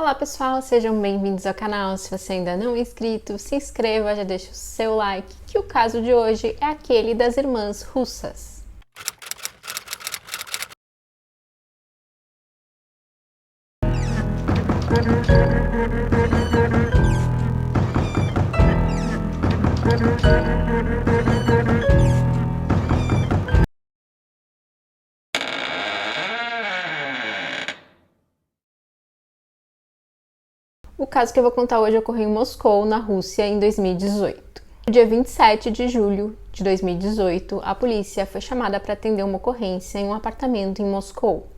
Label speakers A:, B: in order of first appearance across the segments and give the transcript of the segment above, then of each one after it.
A: Olá pessoal, sejam bem-vindos ao canal. Se você ainda não é inscrito, se inscreva, já deixa o seu like, que o caso de hoje é aquele das irmãs russas. O caso que eu vou contar hoje ocorreu em Moscou, na Rússia, em 2018. No dia 27 de julho de 2018, a polícia foi chamada para atender uma ocorrência em um apartamento em Moscou.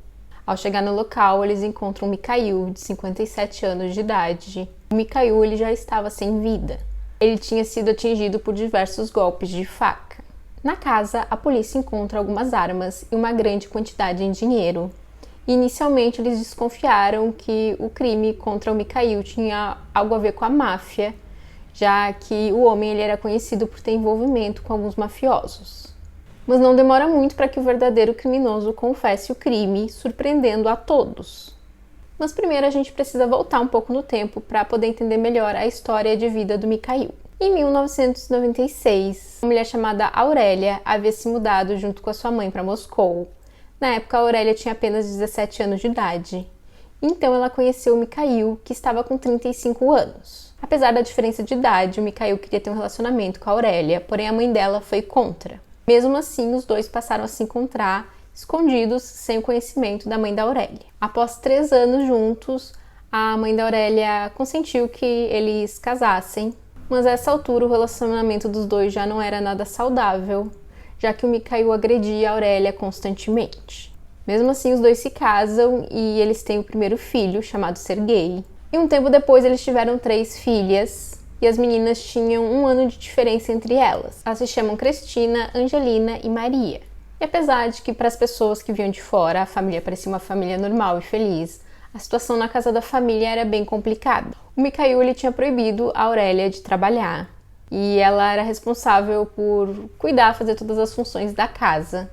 A: Ao chegar no local, eles encontram Mikhail, de 57 anos de idade. O Mikhail ele já estava sem vida. Ele tinha sido atingido por diversos golpes de faca. Na casa, a polícia encontra algumas armas e uma grande quantidade em dinheiro. Inicialmente, eles desconfiaram que o crime contra o Mikhail tinha algo a ver com a máfia, já que o homem ele era conhecido por ter envolvimento com alguns mafiosos. Mas não demora muito para que o verdadeiro criminoso confesse o crime, surpreendendo a todos. Mas primeiro a gente precisa voltar um pouco no tempo para poder entender melhor a história de vida do Mikhail. Em 1996, uma mulher chamada Aurélia havia se mudado junto com a sua mãe para Moscou. Na época, a Aurélia tinha apenas 17 anos de idade. Então, ela conheceu o Mikhail, que estava com 35 anos. Apesar da diferença de idade, o Mikhail queria ter um relacionamento com a Aurélia, porém a mãe dela foi contra. Mesmo assim, os dois passaram a se encontrar, escondidos, sem o conhecimento da mãe da Aurélia. Após 3 anos juntos, a mãe da Aurélia consentiu que eles casassem, mas a essa altura o relacionamento dos dois já não era nada saudável, já que o Mikhail agredia a Aurélia constantemente. Mesmo assim, os dois se casam e eles têm o primeiro filho, chamado Sergei. E um tempo depois, eles tiveram 3 filhas, e as meninas tinham 1 ano de diferença entre elas. Elas se chamam Cristina, Angelina e Maria. E apesar de que para as pessoas que vinham de fora, a família parecia uma família normal e feliz, a situação na casa da família era bem complicada. O Mikhail ele tinha proibido a Aurélia de trabalhar, e ela era responsável por cuidar, fazer todas as funções da casa.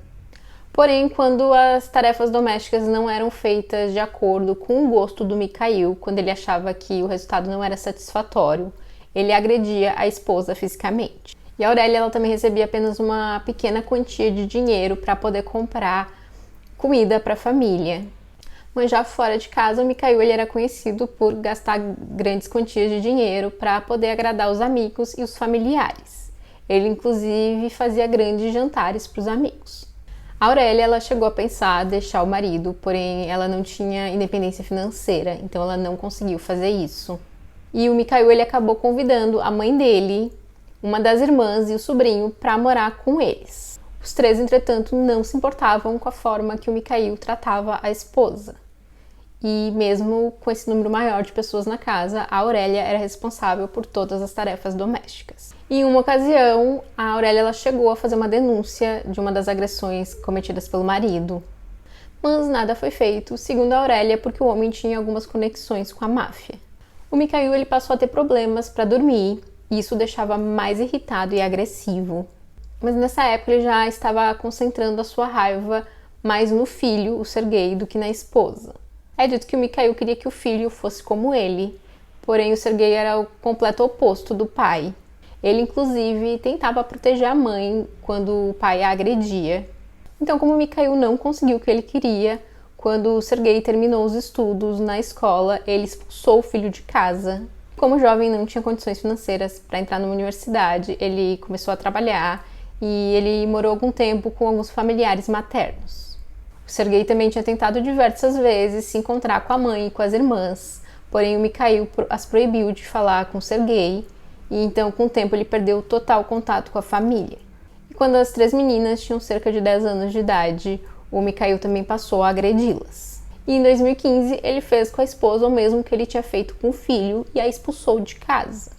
A: Porém, quando as tarefas domésticas não eram feitas de acordo com o gosto do Mikhail, quando ele achava que o resultado não era satisfatório, ele agredia a esposa fisicamente. E a Aurélia ela também recebia apenas uma pequena quantia de dinheiro para poder comprar comida para a família. Mas já fora de casa, o Mikhail ele era conhecido por gastar grandes quantias de dinheiro para poder agradar os amigos e os familiares. Ele, inclusive, fazia grandes jantares para os amigos. A Aurélia ela chegou a pensar em deixar o marido, porém ela não tinha independência financeira, então ela não conseguiu fazer isso. E o Mikhail ele acabou convidando a mãe dele, uma das irmãs e o sobrinho para morar com eles. Os 3, entretanto, não se importavam com a forma que o Mikhail tratava a esposa. E mesmo com esse número maior de pessoas na casa, a Aurélia era responsável por todas as tarefas domésticas. Em uma ocasião, a Aurélia ela chegou a fazer uma denúncia de uma das agressões cometidas pelo marido. Mas nada foi feito, segundo a Aurélia, porque o homem tinha algumas conexões com a máfia. O Mikhail ele passou a ter problemas para dormir, e isso o deixava mais irritado e agressivo. Mas nessa época ele já estava concentrando a sua raiva mais no filho, o Sergei, do que na esposa. É dito que o Mikhail queria que o filho fosse como ele, porém o Sergei era o completo oposto do pai. Ele, inclusive, tentava proteger a mãe quando o pai a agredia. Então, como o Mikhail não conseguiu o que ele queria, quando o Sergei terminou os estudos na escola, ele expulsou o filho de casa. Como o jovem não tinha condições financeiras para entrar numa universidade, ele começou a trabalhar e ele morou algum tempo com alguns familiares maternos. O Sergei também tinha tentado diversas vezes se encontrar com a mãe e com as irmãs, porém o Mikhail as proibiu de falar com o Sergei, e então com o tempo ele perdeu total contato com a família. E quando as 3 meninas tinham cerca de 10 anos de idade, o Mikhail também passou a agredi-las. E em 2015 ele fez com a esposa o mesmo que ele tinha feito com o filho e a expulsou de casa.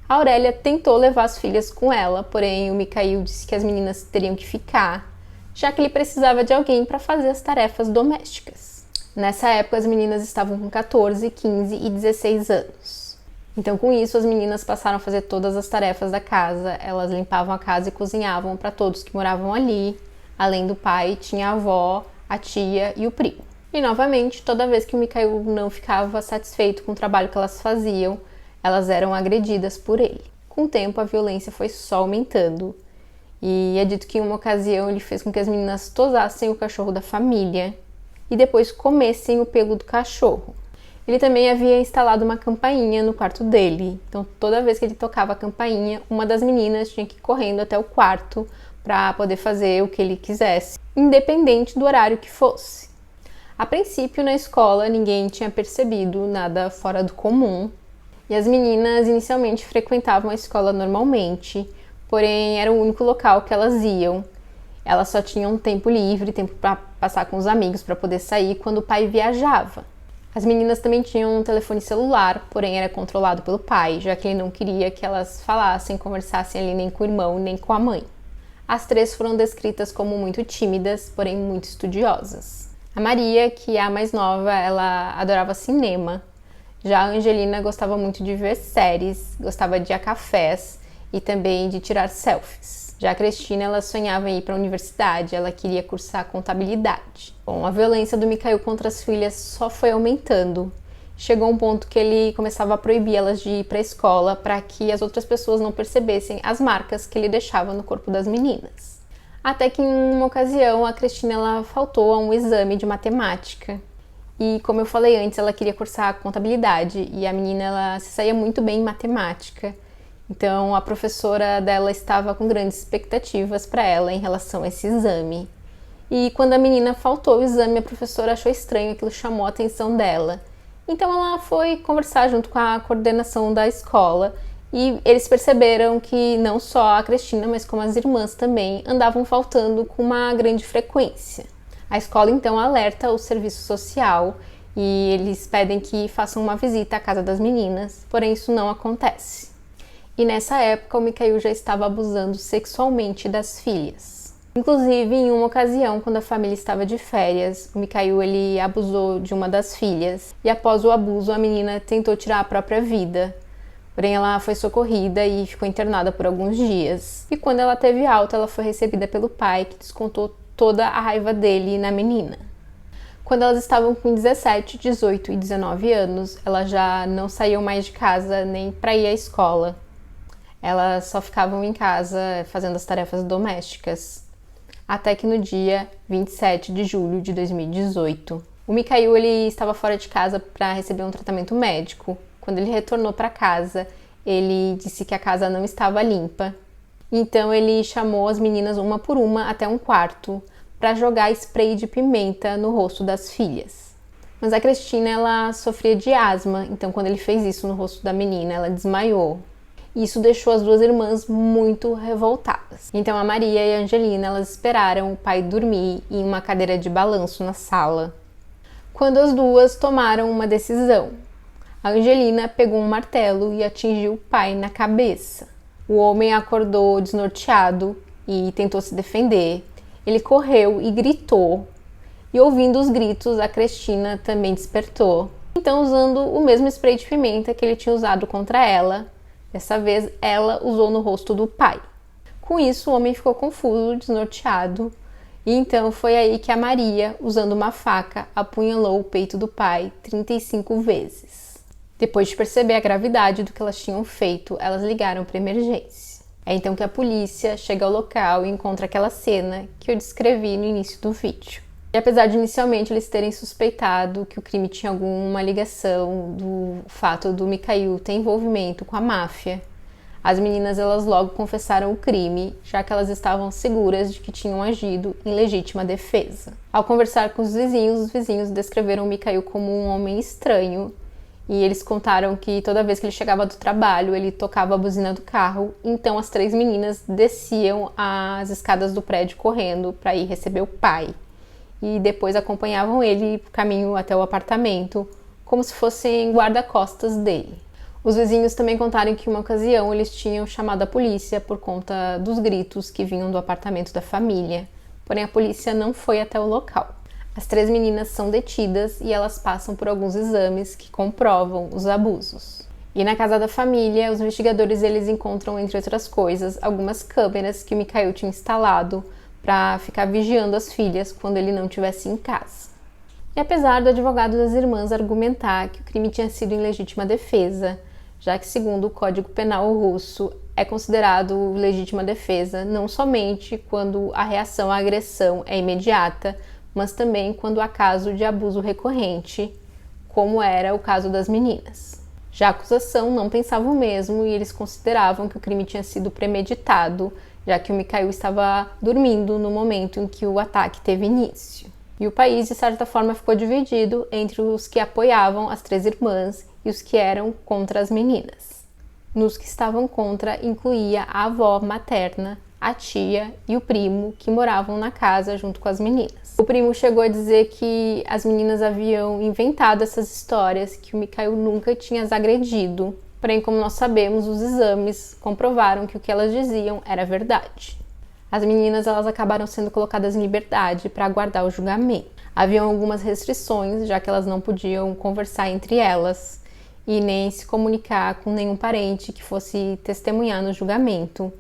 A: A Aurélia tentou levar as filhas com ela, porém o Mikhail disse que as meninas teriam que ficar, já que ele precisava de alguém para fazer as tarefas domésticas. Nessa época, as meninas estavam com 14, 15 e 16 anos. Então, com isso, as meninas passaram a fazer todas as tarefas da casa. Elas limpavam a casa e cozinhavam para todos que moravam ali. Além do pai, tinha a avó, a tia e o primo. E novamente, toda vez que o Mikhail não ficava satisfeito com o trabalho que elas faziam, elas eram agredidas por ele. Com o tempo, a violência foi só aumentando. E é dito que em uma ocasião ele fez com que as meninas tosassem o cachorro da família e depois comessem o pelo do cachorro. Ele também havia instalado uma campainha no quarto dele. Então, toda vez que ele tocava a campainha, uma das meninas tinha que ir correndo até o quarto para poder fazer o que ele quisesse, independente do horário que fosse. A princípio, na escola, ninguém tinha percebido nada fora do comum. E as meninas inicialmente frequentavam a escola normalmente, porém era o único local que elas iam. Elas só tinham tempo livre, tempo para passar com os amigos, para poder sair quando o pai viajava. As meninas também tinham um telefone celular, porém era controlado pelo pai, já que ele não queria que elas falassem, conversassem ali nem com o irmão, nem com a mãe. As três foram descritas como muito tímidas, porém muito estudiosas. A Maria, que é a mais nova, ela adorava cinema. Já a Angelina gostava muito de ver séries, gostava de ir a cafés e também de tirar selfies. Já a Cristina, ela sonhava em ir para a universidade, ela queria cursar contabilidade. Bom, a violência do Mikhail contra as filhas só foi aumentando. Chegou um ponto que ele começava a proibir elas de ir para a escola para que as outras pessoas não percebessem as marcas que ele deixava no corpo das meninas. Até que em uma ocasião a Cristina ela faltou a um exame de matemática. E como eu falei antes, ela queria cursar contabilidade e a menina ela se saía muito bem em matemática. Então a professora dela estava com grandes expectativas para ela em relação a esse exame. E quando a menina faltou o exame, a professora achou estranho, aquilo chamou a atenção dela. Então ela foi conversar junto com a coordenação da escola e eles perceberam que não só a Cristina, mas como as irmãs também andavam faltando com uma grande frequência. A escola então alerta o serviço social e eles pedem que façam uma visita à casa das meninas, porém isso não acontece. E nessa época o Mikhail já estava abusando sexualmente das filhas. Inclusive, em uma ocasião, quando a família estava de férias, o Mikhail ele abusou de uma das filhas e após o abuso a menina tentou tirar a própria vida. Porém, ela foi socorrida e ficou internada por alguns dias. E quando ela teve alta, ela foi recebida pelo pai, que descontou toda a raiva dele na menina. Quando elas estavam com 17, 18 e 19 anos, elas já não saíam mais de casa nem para ir à escola. Elas só ficavam em casa fazendo as tarefas domésticas. Até que no dia 27 de julho de 2018, o Mikhail ele estava fora de casa para receber um tratamento médico. Quando ele retornou para casa, ele disse que a casa não estava limpa. Então ele chamou as meninas uma por uma até um quarto para jogar spray de pimenta no rosto das filhas. Mas a Cristina ela sofria de asma, então quando ele fez isso no rosto da menina, ela desmaiou. Isso deixou as duas irmãs muito revoltadas. Então a Maria e a Angelina elas esperaram o pai dormir em uma cadeira de balanço na sala. Quando as duas tomaram uma decisão, a Angelina pegou um martelo e atingiu o pai na cabeça. O homem acordou desnorteado e tentou se defender. Ele correu e gritou. E ouvindo os gritos, a Cristina também despertou. Então, usando o mesmo spray de pimenta que ele tinha usado contra ela, dessa vez ela usou no rosto do pai. Com isso, o homem ficou confuso, desnorteado. E então foi aí que a Maria, usando uma faca, apunhalou o peito do pai 35 vezes. Depois de perceber a gravidade do que elas tinham feito, elas ligaram para emergência. É então que a polícia chega ao local e encontra aquela cena que eu descrevi no início do vídeo. E apesar de inicialmente eles terem suspeitado que o crime tinha alguma ligação do fato do Mikhail ter envolvimento com a máfia, as meninas elas logo confessaram o crime, já que elas estavam seguras de que tinham agido em legítima defesa. Ao conversar com os vizinhos descreveram o Mikhail como um homem estranho, e eles contaram que toda vez que ele chegava do trabalho, ele tocava a buzina do carro, então as três meninas desciam as escadas do prédio correndo para ir receber o pai. E depois acompanhavam ele no caminho até o apartamento, como se fossem guarda-costas dele. Os vizinhos também contaram que em uma ocasião eles tinham chamado a polícia por conta dos gritos que vinham do apartamento da família, porém a polícia não foi até o local. As três meninas são detidas e elas passam por alguns exames que comprovam os abusos. E na casa da família, os investigadores eles encontram, entre outras coisas, algumas câmeras que o Mikhail tinha instalado para ficar vigiando as filhas quando ele não estivesse em casa. E apesar do advogado das irmãs argumentar que o crime tinha sido em legítima defesa, já que, segundo o Código Penal russo, é considerado legítima defesa não somente quando a reação à agressão é imediata, mas também quando há caso de abuso recorrente, como era o caso das meninas. Já a acusação não pensava o mesmo e eles consideravam que o crime tinha sido premeditado, já que o Mikhail estava dormindo no momento em que o ataque teve início. E o país, de certa forma, ficou dividido entre os que apoiavam as três irmãs e os que eram contra as meninas. Nos que estavam contra incluía a avó materna, a tia e o primo, que moravam na casa junto com as meninas. O primo chegou a dizer que as meninas haviam inventado essas histórias, que o Mikhail nunca tinha as agredido. Porém, como nós sabemos, os exames comprovaram que o que elas diziam era verdade. As meninas elas acabaram sendo colocadas em liberdade para aguardar o julgamento. Haviam algumas restrições, já que elas não podiam conversar entre elas e nem se comunicar com nenhum parente que fosse testemunhar no julgamento.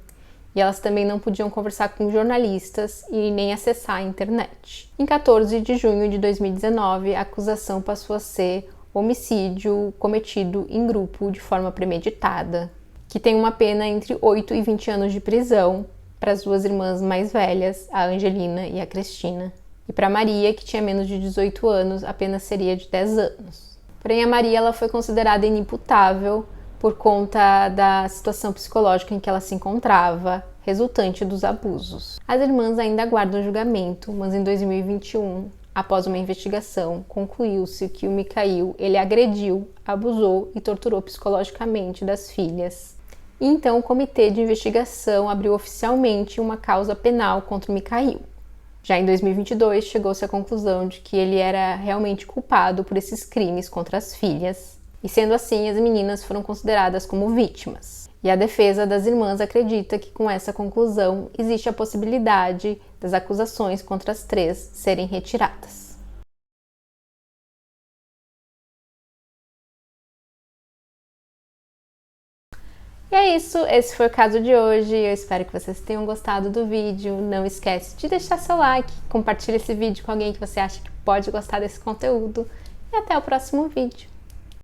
A: E elas também não podiam conversar com jornalistas e nem acessar a internet. Em 14 de junho de 2019, a acusação passou a ser homicídio cometido em grupo de forma premeditada, que tem uma pena entre 8 e 20 anos de prisão para as duas irmãs mais velhas, a Angelina e a Cristina. E para Maria, que tinha menos de 18 anos, a pena seria de 10 anos. Porém, a Maria ela foi considerada inimputável por conta da situação psicológica em que ela se encontrava, resultante dos abusos. As irmãs ainda aguardam julgamento, mas em 2021, após uma investigação, concluiu-se que o Mikhail ele agrediu, abusou e torturou psicologicamente das filhas. E então o comitê de investigação abriu oficialmente uma causa penal contra o Mikhail. Já em 2022, chegou-se à conclusão de que ele era realmente culpado por esses crimes contra as filhas. E sendo assim, as meninas foram consideradas como vítimas. E a defesa das irmãs acredita que com essa conclusão existe a possibilidade das acusações contra as três serem retiradas. E é isso, esse foi o caso de hoje, eu espero que vocês tenham gostado do vídeo, não esquece de deixar seu like, compartilha esse vídeo com alguém que você acha que pode gostar desse conteúdo e até o próximo vídeo.